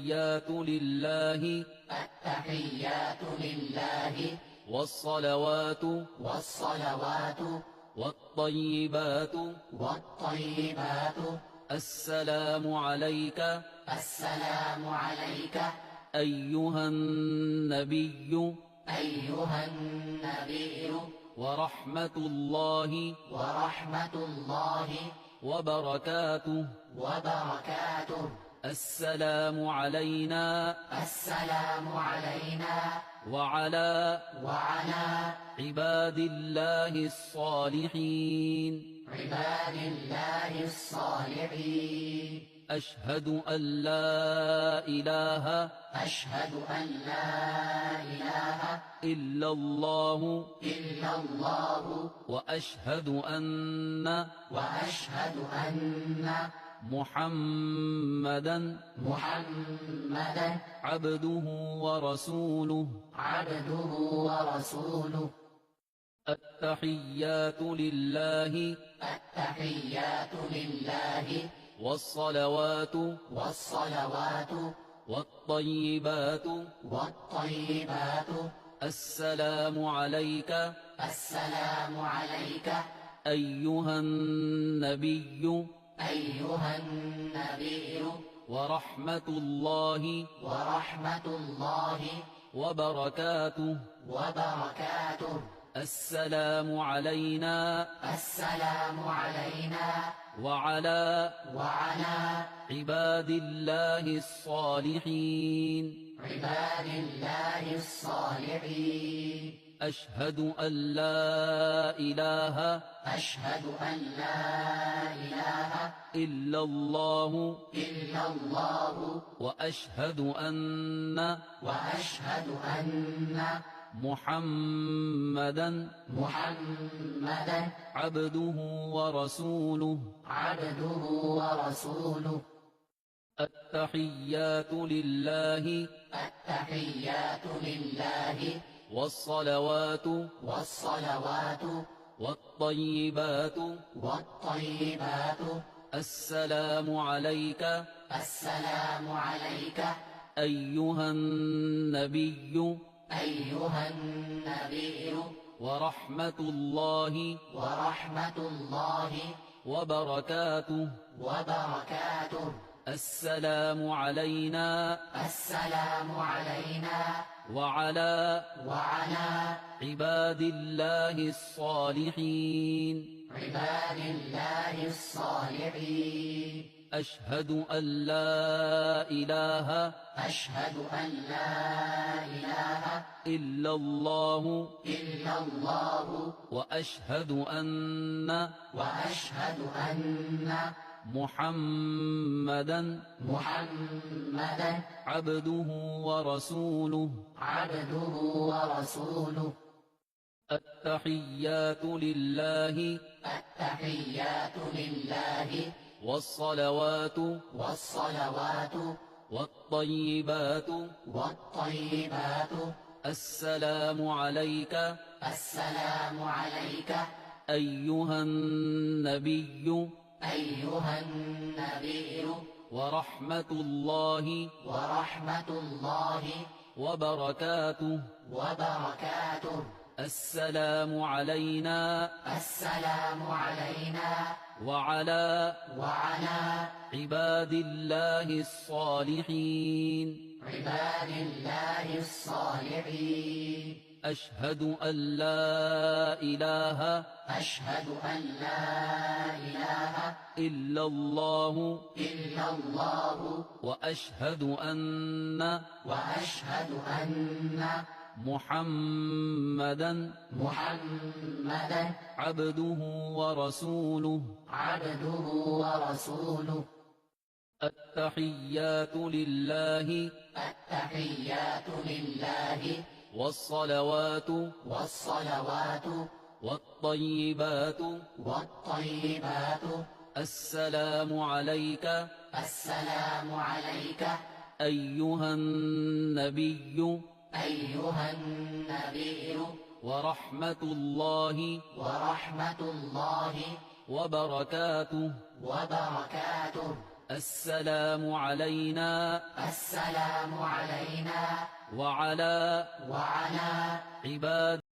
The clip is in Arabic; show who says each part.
Speaker 1: التحيات لله
Speaker 2: التحيات لله
Speaker 1: والصلوات والطيبات السلام عليك
Speaker 2: السلام عليك
Speaker 1: أيها النبي ورحمة الله وبركاته السلام علينا وعلى عباد الله الصالحين أشهد أن لا إله إلا الله وأشهد أن محمدا عبده ورسوله التحيات لله والصلوات والطيبات السلام عليك أيها النبي ورحمة الله وبركاته السلام علينا وعلى عباد الله الصالحين أشهد أن لا إله إلا الله وأشهد أن محمدا عبده ورسوله التحيات لله والصلوات والطيبات السلام عليك أيها النبي ورحمة الله وبركاته السلام علينا وعلى عباد الله الصالحين أشهد أن لا إله إلا الله وأشهد أن محمدا عبده ورسوله التحيات لله والصلوات والطيبات السلام عليك أيها النبي ورحمة الله وبركاته السلام علينا وعلى عباد الله الصالحين أشهد أن لا إله إلا الله وأشهد أن محمدا عبده ورسوله التحيات لله والصلوات والطيبات السلام عليك أيها النبي ورحمة الله وبركاته السلام علينا
Speaker 2: السلام علينا
Speaker 1: وعلى
Speaker 2: وعلى
Speaker 1: عباد